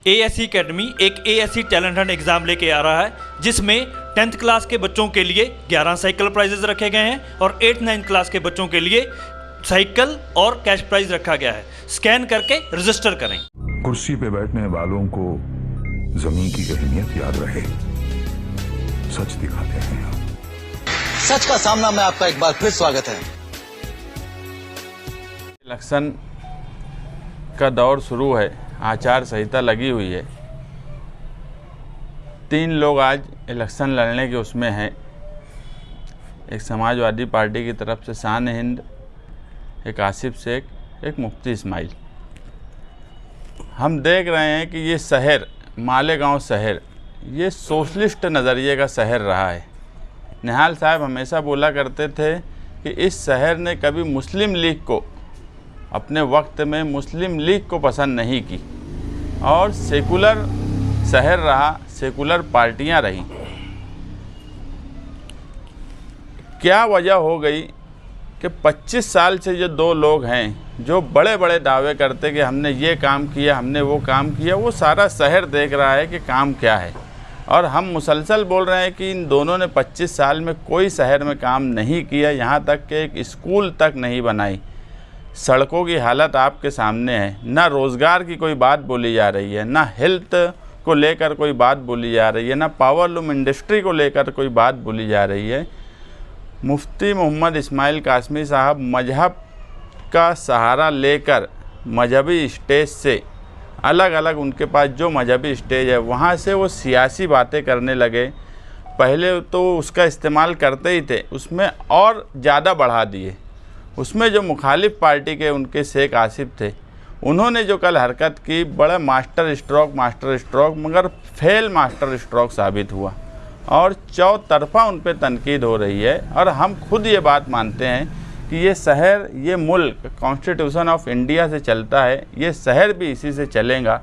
ASC academy एक ASC talent Hunt exam लेके आ रहा है, जिसमें 10th क्लास के बच्चों के लिए 11 साइकिल प्राइजेस रखे गए हैं और 8th-9th क्लास के बच्चों के लिए साइकिल और कैश प्राइज रखा गया है। स्कैन करके रजिस्टर करें। कुर्सी पे बैठने वालों को जमीन की अहमियत याद रहे, सच दिखाते हैं। सच का सामना में आपका एक बार फिर स्वागत है। इलेक्शन का दौर शुरू है, आचार संहिता लगी हुई है। 3 लोग आज इलेक्शन लड़ने के उसमें हैं। एक समाजवादी पार्टी की तरफ से शान हिंद, एक आसिफ शेख, एक मुफ्ती इस्माइल। हम देख रहे हैं कि ये शहर, मालेगांव शहर, ये सोशलिस्ट नज़रिए का शहर रहा है। निहाल साहब हमेशा बोला करते थे कि इस शहर ने कभी मुस्लिम लीग को, अपने वक्त में मुस्लिम लीग को पसंद नहीं की और सेकुलर शहर रहा, सेकुलर पार्टियां रहीं। क्या वजह हो गई कि 25 साल से जो 2 लोग हैं जो बड़े बड़े दावे करते कि हमने ये काम किया, हमने वो काम किया, वो सारा शहर देख रहा है कि काम क्या है। और हम मुसलसल बोल रहे हैं कि इन दोनों ने 25 साल में कोई शहर में काम नहीं किया, यहाँ तक कि एक स्कूल तक नहीं बनाई। सड़कों की हालत आपके सामने है। ना रोज़गार की कोई बात बोली जा रही है, ना हेल्थ को लेकर कोई बात बोली जा रही है, ना पावरलूम इंडस्ट्री को लेकर कोई बात बोली जा रही है। मुफ्ती मोहम्मद इस्माइल कासमी साहब मजहब का सहारा लेकर मजहबी स्टेज से अलग अलग, उनके पास जो मजहबी स्टेज है वहाँ से वो सियासी बातें करने लगे। पहले तो उसका इस्तेमाल करते ही थे, उसमें और ज़्यादा बढ़ा दिए। उसमें जो मुखालिफ पार्टी के उनके शेख आसिफ थे, उन्होंने जो कल हरकत की, बड़ा मास्टर स्ट्रोक मगर फेल मास्टर स्ट्रोक साबित हुआ और चौतरफा उन पर तनकीद हो रही है। और हम खुद ये बात मानते हैं कि ये शहर, ये मुल्क कॉन्स्टिट्यूशन ऑफ इंडिया से चलता है, ये शहर भी इसी से चलेगा।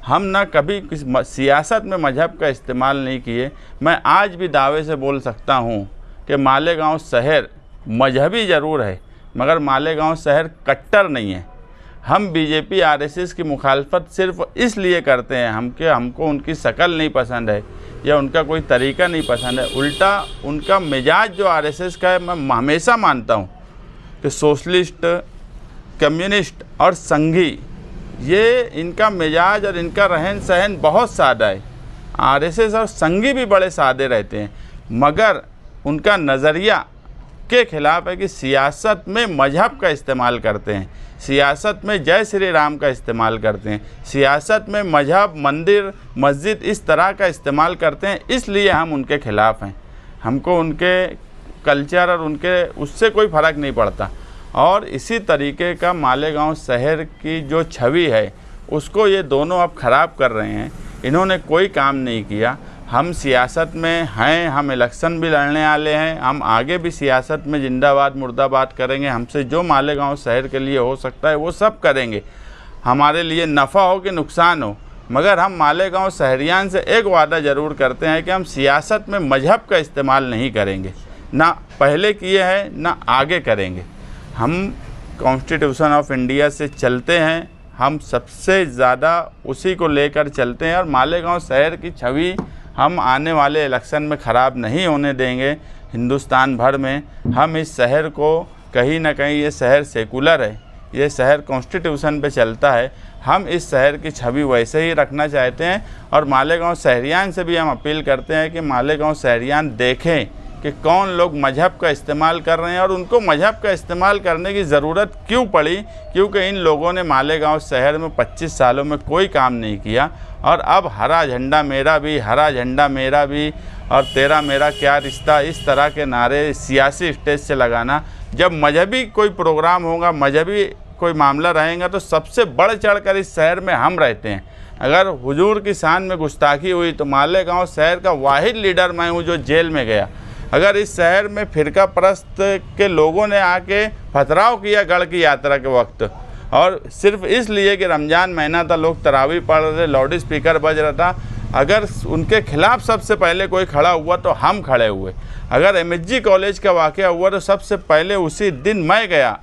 हम ना कभी सियासत में मजहब का इस्तेमाल नहीं किए। मैं आज भी दावे से बोल सकता हूँ कि मालेगांव शहर मजहबी ज़रूर है, मगर मालेगांव शहर कट्टर नहीं है। हम बीजेपी आरएसएस की मुखालफत सिर्फ इसलिए करते हैं हमको उनकी शक्ल नहीं पसंद है या उनका कोई तरीका नहीं पसंद है। उल्टा उनका मिजाज जो आरएसएस का है, मैं हमेशा मानता हूँ कि सोशलिस्ट, कम्युनिस्ट और संघी, ये इनका मिजाज और इनका रहन सहन बहुत सादा है। आरएसएस और संघी भी बड़े सादे रहते हैं, मगर उनका नज़रिया के खिलाफ है कि सियासत में मजहब का इस्तेमाल करते हैं, सियासत में जय श्री राम का इस्तेमाल करते हैं, सियासत में मजहब, मंदिर, मस्जिद इस तरह का इस्तेमाल करते हैं। इसलिए हम उनके ख़िलाफ़ हैं। हमको उनके कल्चर और उनके उससे कोई फ़र्क नहीं पड़ता। और इसी तरीके का मालेगांव शहर की जो छवि है, उसको ये दोनों अब ख़राब कर रहे हैं। इन्होंने कोई काम नहीं किया। हम सियासत में हैं, हम इलेक्शन भी लड़ने वाले हैं, हम आगे भी सियासत में जिंदाबाद मुर्दाबाद करेंगे। हमसे जो मालेगांव शहर के लिए हो सकता है वो सब करेंगे, हमारे लिए नफ़ा हो कि नुकसान हो। मगर हम मालेगांव शहरियान से एक वादा ज़रूर करते हैं कि हम सियासत में मजहब का इस्तेमाल नहीं करेंगे, ना पहले किए हैं ना आगे करेंगे। हम कॉन्स्टिट्यूशन ऑफ इंडिया से चलते हैं, हम सबसे ज़्यादा उसी को लेकर चलते हैं और मालेगांव शहर की छवि हम आने वाले इलेक्शन में ख़राब नहीं होने देंगे। हिंदुस्तान भर में हम इस शहर को कहीं ना कहीं, ये शहर सेकुलर है, ये शहर कॉन्स्टिट्यूशन पे चलता है, हम इस शहर की छवि वैसे ही रखना चाहते हैं। और मालेगांव शहरियान से भी हम अपील करते हैं कि मालेगांव शहरियान देखें कि कौन लोग मजहब का इस्तेमाल कर रहे हैं और उनको मजहब का इस्तेमाल करने की ज़रूरत क्यों पड़ी, क्योंकि इन लोगों ने मालेगांव शहर में 25 सालों में कोई काम नहीं किया। और अब हरा झंडा मेरा भी, हरा झंडा मेरा भी और तेरा मेरा क्या रिश्ता, इस तरह के नारे सियासी स्टेज से लगाना, जब मजहबी कोई प्रोग्राम होगा, मजहबी कोई मामला रहेगा तो सबसे बढ़ चढ़ कर इस शहर में हम रहते हैं। अगर हुजूर की शान में गुस्ताखी हुई तो मालेगांव शहर का वाहिद लीडर मैं हूँ जो जेल में गया। अगर इस शहर में फ़िरका परस्त के लोगों ने आके पथराव किया गढ़ की यात्रा के वक्त, और सिर्फ इसलिए कि रमज़ान महीना था, लोग तरावी पढ़ रहे, लाउड स्पीकर बज रहा था, अगर उनके खिलाफ़ सबसे पहले कोई खड़ा हुआ तो हम खड़े हुए। अगर एमएसजी कॉलेज का वाक़या हुआ तो सबसे पहले उसी दिन मैं गया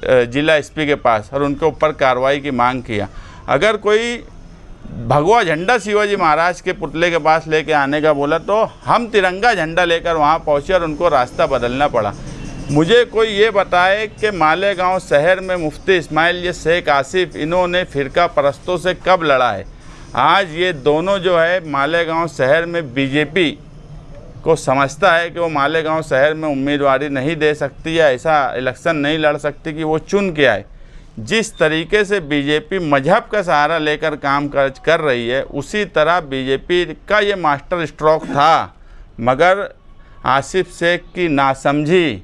जिला एसपी के पास और उनके ऊपर कार्रवाई की मांग किया। अगर कोई भगवा झंडा शिवाजी महाराज के पुतले के पास लेके आने का बोला तो हम तिरंगा झंडा लेकर वहाँ पहुँचे और उनको रास्ता बदलना पड़ा। मुझे कोई ये बताए कि मालेगांव शहर में मुफ्ती इस्माइल ये शेख आसिफ इन्होंने फ़िरका परस्तों से कब लड़ा है। आज ये दोनों जो है मालेगांव शहर में बीजेपी को समझता है कि वो मालेगांव शहर में उम्मीदवारी नहीं दे सकती या ऐसा इलेक्शन नहीं लड़ सकती कि वो चुन के आए। जिस तरीके से बीजेपी मजहब का सहारा लेकर काम कर रही है उसी तरह बीजेपी का ये मास्टर स्ट्रोक था, मगर आसिफ शेख की नासमझी,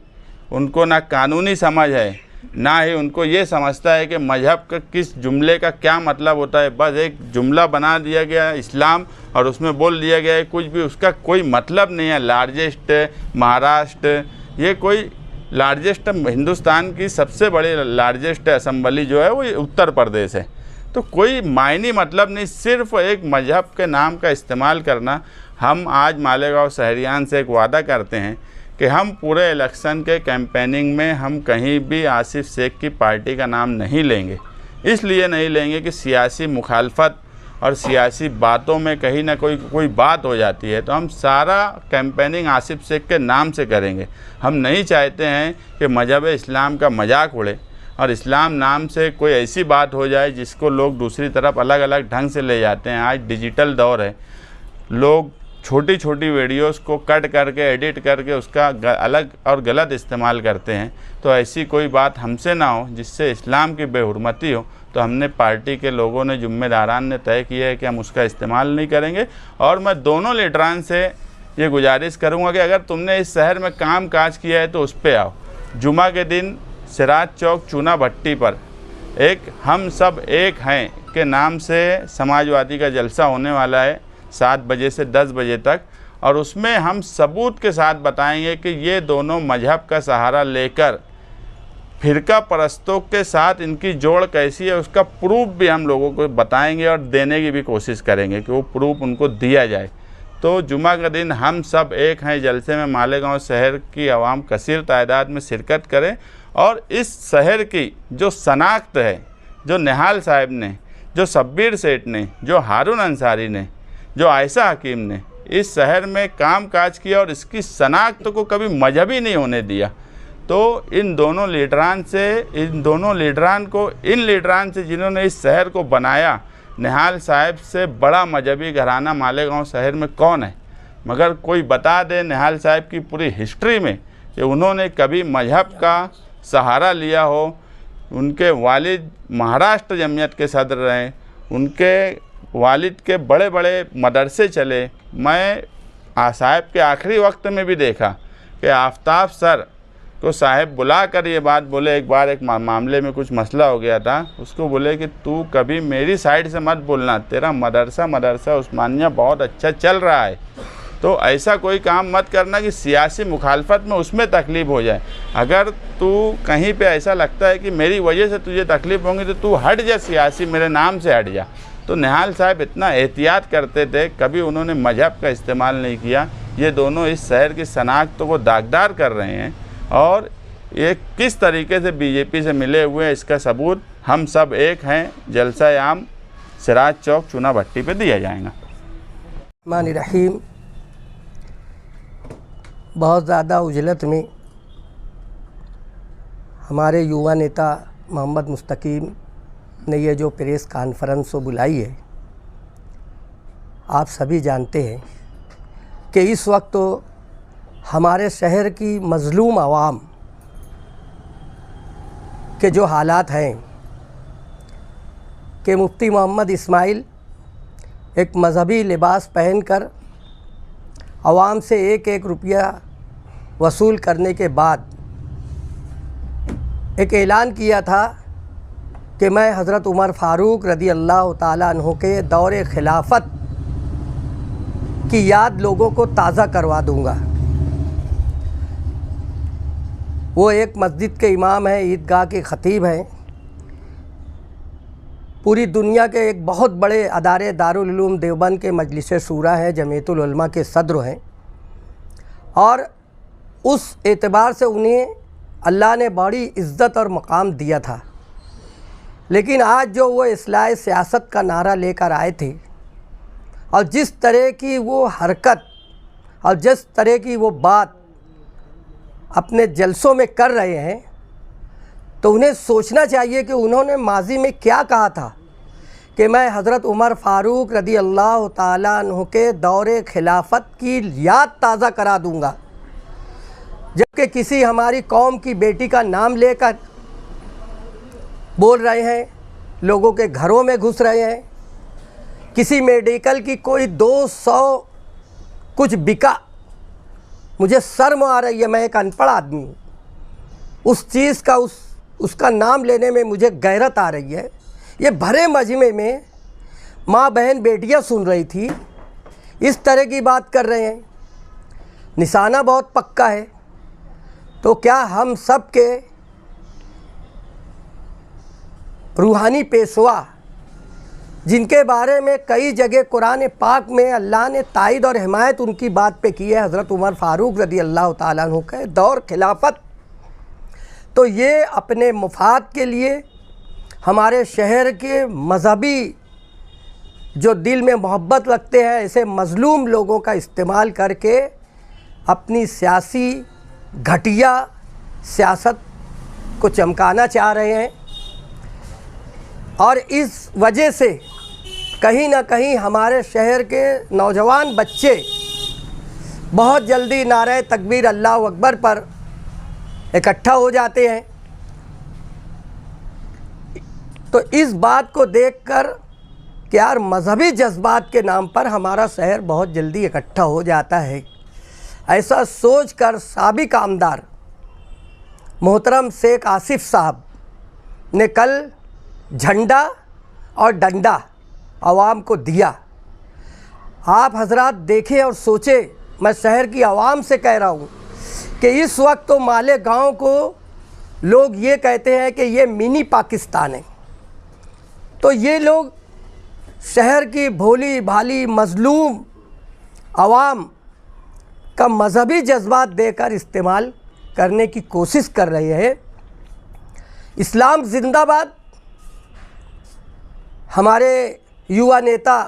उनको ना कानूनी समझ है ना ही उनको ये समझता है कि मजहब का किस जुमले का क्या मतलब होता है। बस एक जुमला बना दिया गया इस्लाम और उसमें बोल दिया गया है कुछ भी, उसका कोई मतलब नहीं है। लार्जेस्ट महाराष्ट्र, ये कोई लार्जेस्ट हिंदुस्तान की सबसे बड़ी लार्जेस्ट असेंबली जो है वो उत्तर प्रदेश है। तो कोई मायने मतलब नहीं, सिर्फ एक मजहब के नाम का इस्तेमाल करना। हम आज मालेगांव शहरियान से एक वादा करते हैं कि हम पूरे इलेक्शन के कैंपेनिंग में हम कहीं भी आसिफ शेख की पार्टी का नाम नहीं लेंगे। इसलिए नहीं लेंगे कि सियासी मुखालफत और सियासी बातों में कहीं ना कोई बात हो जाती है, तो हम सारा कैंपेनिंग आसिफ शेख के नाम से करेंगे। हम नहीं चाहते हैं कि मजहब इस्लाम का मजाक उड़े और इस्लाम नाम से कोई ऐसी बात हो जाए जिसको लोग दूसरी तरफ अलग अलग ढंग से ले जाते हैं। आज डिजिटल दौर है, लोग छोटी छोटी वीडियोस को कट करके एडिट करके उसका अलग और गलत इस्तेमाल करते हैं। तो ऐसी कोई बात हमसे ना हो जिससे इस्लाम की बेहुरमती हो, तो हमने पार्टी के लोगों ने जिम्मेदारान ने तय किया है कि हम उसका इस्तेमाल नहीं करेंगे। और मैं दोनों लीडरान से ये गुजारिश करूँगा कि अगर तुमने इस शहर में काम काज किया है तो उस पर आओ। जुमा के दिन सिराज चौक चूना भट्टी पर एक हम सब एक हैं के नाम से समाजवादी का जलसा होने वाला है 7 बजे से 10 बजे तक, और उसमें हम सबूत के साथ बताएंगे कि ये दोनों मजहब का सहारा लेकर फ़िरका परस्तों के साथ इनकी जोड़ कैसी है, उसका प्रूफ भी हम लोगों को बताएंगे और देने की भी कोशिश करेंगे कि वो प्रूफ उनको दिया जाए। तो जुमा का दिन हम सब एक हैं जलसे में मालेगांव शहर की आवाम कसीर तादाद में शिरकत करें और इस शहर की जो शनाख्त है, जो निहाल साहब ने, जो शब्बीर सेठ ने, जो हारून अंसारी ने, जो आयशा हकीम ने इस शहर में काम काज किया और इसकी शनाख्त को कभी मजहबी नहीं होने दिया, तो इन दोनों लीडरान से जिन्होंने इस शहर को बनाया, निहाल साहब से बड़ा मजहबी घराना मालेगांव शहर में कौन है। मगर कोई बता दे निहाल साहब की पूरी हिस्ट्री में कि उन्होंने कभी मजहब का सहारा लिया हो। उनके वालिद महाराष्ट्र जमीयत के सदर रहे, उनके वालिद के बड़े बड़े मदरसे चले। मैं साहब के आखिरी वक्त में भी देखा कि आफ्ताब सर को साहब बुला कर ये बात बोले, एक बार एक मामले में कुछ मसला हो गया था, उसको बोले कि तू कभी मेरी साइड से मत बोलना, तेरा मदरसा उस्मानिया बहुत अच्छा चल रहा है, तो ऐसा कोई काम मत करना कि सियासी मुखालफत में उसमें तकलीफ़ हो जाए। अगर तू कहीं पे ऐसा लगता है कि मेरी वजह से तुझे तकलीफ़ होंगी तो तू हट जा, सियासी मेरे नाम से हट जा। तो निहाल साहब इतना एहतियात करते थे, कभी उन्होंने मजहब का इस्तेमाल नहीं किया। ये दोनों इस शहर की शनाख्त को दागदार कर रहे हैं और ये किस तरीके से बीजेपी से मिले हुए हैं इसका सबूत हम सब एक हैं जलसा आम सिराज चौक चूना भट्टी पे दिया जाएगा। रहीम, बहुत ज़्यादा उजलत में हमारे युवा नेता मोहम्मद मुस्तकीम ने ये जो प्रेस कॉन्फ्रेंस बुलाई है, आप सभी जानते हैं कि इस वक्त तो हमारे शहर की मज़लूम आवाम के जो हालात हैं कि मुफ्ती मोहम्मद इस्माइल एक मज़हबी लिबास पहनकर आवाम से एक एक रुपया वसूल करने के बाद एक ऐलान किया था कि मैं हज़रत उमर फ़ारूक रज़ी अल्लाह ताला अन्हु के दौरे खिलाफत की याद लोगों को ताज़ा करवा दूंगा। वो एक मस्जिद के इमाम हैं, ईदगाह के ख़तीब हैं, पूरी दुनिया के एक बहुत बड़े अदारे दारुल उलूम देवबंद के मजलिस शूरा हैं, जमीयतुल उलमा के सदर हैं, और उस एतबार से उन्हें अल्लाह ने बड़ी इज़्ज़त और मकाम दिया था। लेकिन आज जो वो इस्लाह सियासत का नारा लेकर आए थे और जिस तरह की वो हरकत और जिस तरह की वो बात अपने जलसों में कर रहे हैं, तो उन्हें सोचना चाहिए कि उन्होंने माजी में क्या कहा था कि मैं हज़रत उमर फ़ारूक रदी अल्लाह ताला अन्हु के दौरे खिलाफत की याद ताज़ा करा दूंगा, जबकि किसी हमारी कौम की बेटी का नाम लेकर बोल रहे हैं, लोगों के घरों में घुस रहे हैं। किसी मेडिकल की कोई 200 कुछ बिका, मुझे शर्म आ रही है, मैं एक अनपढ़ आदमी हूँ, उस चीज़ का उसका नाम लेने में मुझे गैरत आ रही है। ये भरे मजमे में माँ बहन बेटियाँ सुन रही थी, इस तरह की बात कर रहे हैं। निशाना बहुत पक्का है। तो क्या हम सब के रूहानी पेशवा, जिनके बारे में कई जगह कुरान पाक में अल्लाह ने तायद और हिमायत उनकी बात पे की है, हज़रत उमर फ़ारूक रदी अल्लाह ताला अन्हु के दौर खिलाफत, तो ये अपने मुफाद के लिए हमारे शहर के मजहबी जो दिल में मोहब्बत रखते हैं ऐसे मज़लूम लोगों का इस्तेमाल करके अपनी सियासी घटिया सियासत को चमकाना चाह रहे हैं। और इस वजह से कहीं ना कहीं हमारे शहर के नौजवान बच्चे बहुत जल्दी नारे तकबीर अल्लाह अकबर पर इकट्ठा हो जाते हैं। तो इस बात को देखकर कि यार मजहबी जज्बात के नाम पर हमारा शहर बहुत जल्दी इकट्ठा हो जाता है, ऐसा सोचकर साबिक आमदार मोहतरम शेख आसिफ साहब ने कल झंडा और डंडा आवाम को दिया। आप हजरात देखें और सोचें, मैं शहर की आवाम से कह रहा हूँ कि इस वक्त तो मालेगांव को लोग ये कहते हैं कि ये मिनी पाकिस्तान है। तो ये लोग शहर की भोली भाली मजलूम आवाम का मजहबी जज्बात देकर इस्तेमाल करने की कोशिश कर रहे हैं। इस्लाम जिंदाबाद। हमारे युवा नेता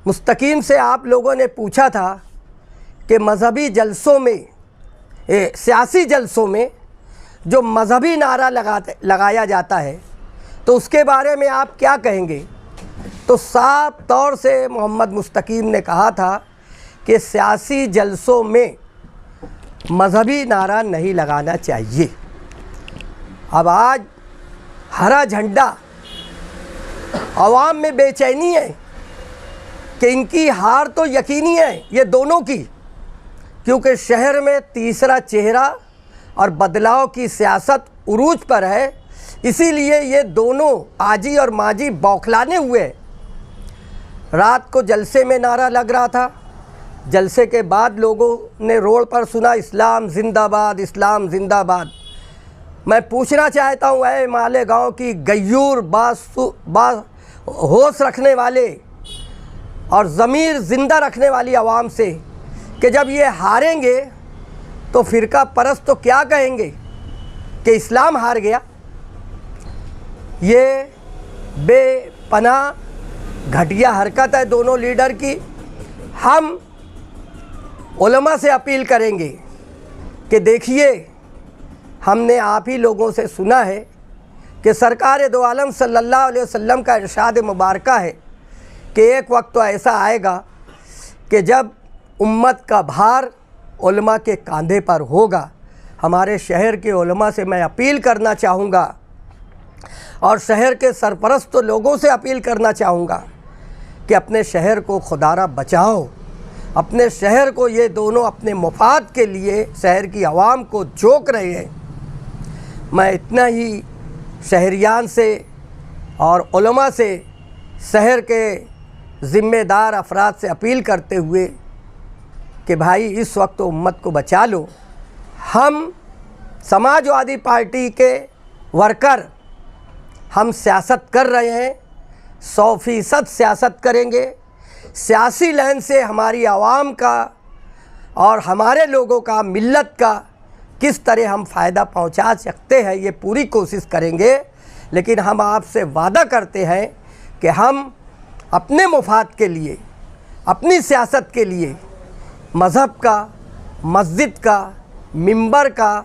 मुस्तकीम से आप लोगों ने पूछा था कि मजहबी जलसों में, सियासी जलसों में जो मजहबी नारा लगाया जाता है तो उसके बारे में आप क्या कहेंगे। तो साफ तौर से मोहम्मद मुस्तकीम ने कहा था कि सियासी जलसों में मजहबी नारा नहीं लगाना चाहिए। अब आज हरा झंडा, आवाम में बेचैनी है कि इनकी हार तो यकीनी है, ये दोनों की, क्योंकि शहर में तीसरा चेहरा और बदलाव की सियासत उरूज पर है। इसीलिए ये दोनों आजी और माजी बौखलाने हुए हैं। रात को जलसे में नारा लग रहा था, जलसे के बाद लोगों ने रोड पर सुना इस्लाम जिंदाबाद, इस्लाम जिंदाबाद। मैं पूछना चाहता हूँ ऐ मालेगांव की गयूर होश रखने वाले और ज़मीर ज़िंदा रखने वाली आवाम से कि जब ये हारेंगे तो फ़िरका परस्त तो क्या कहेंगे कि इस्लाम हार गया। ये बेपनाह घटिया हरकत है दोनों लीडर की। हम उलमा से अपील करेंगे कि देखिए, हमने आप ही लोगों से सुना है कि सरकार दो आलम सल्लल्लाहु अलैहि वसल्लम का इरशाद मुबारका है कि एक वक्त तो ऐसा आएगा कि जब उम्मत का भार उलमा के कंधे पर होगा। हमारे शहर के उलमा से मैं अपील करना चाहूँगा और शहर के सरपरस्त लोगों से अपील करना चाहूँगा कि अपने शहर को खुदारा बचाओ। अपने शहर को ये दोनों अपने मुफाद के लिए शहर की आवाम को झोंक रहे हैं। मैं इतना ही शहरियान से और उलमा से, शहर के ज़िम्मेदार अफराद से अपील करते हुए कि भाई इस वक्त तो उम्मत को बचा लो। हम समाजवादी पार्टी के वर्कर, हम सियासत कर रहे हैं, 100% सियासत करेंगे। सियासी लाइन से हमारी आवाम का और हमारे लोगों का, मिल्लत का किस तरह हम फ़ायदा पहुंचा सकते हैं, ये पूरी कोशिश करेंगे। लेकिन हम आपसे वादा करते हैं कि हम अपने मुफाद के लिए, अपनी सियासत के लिए मज़हब का, मस्जिद का, मिंबर का,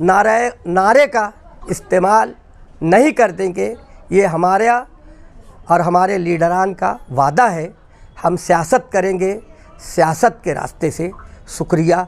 नारे का इस्तेमाल नहीं कर देंगे। ये हमारा और हमारे लीडरान का वादा है। हम सियासत करेंगे सियासत के रास्ते से। शुक्रिया।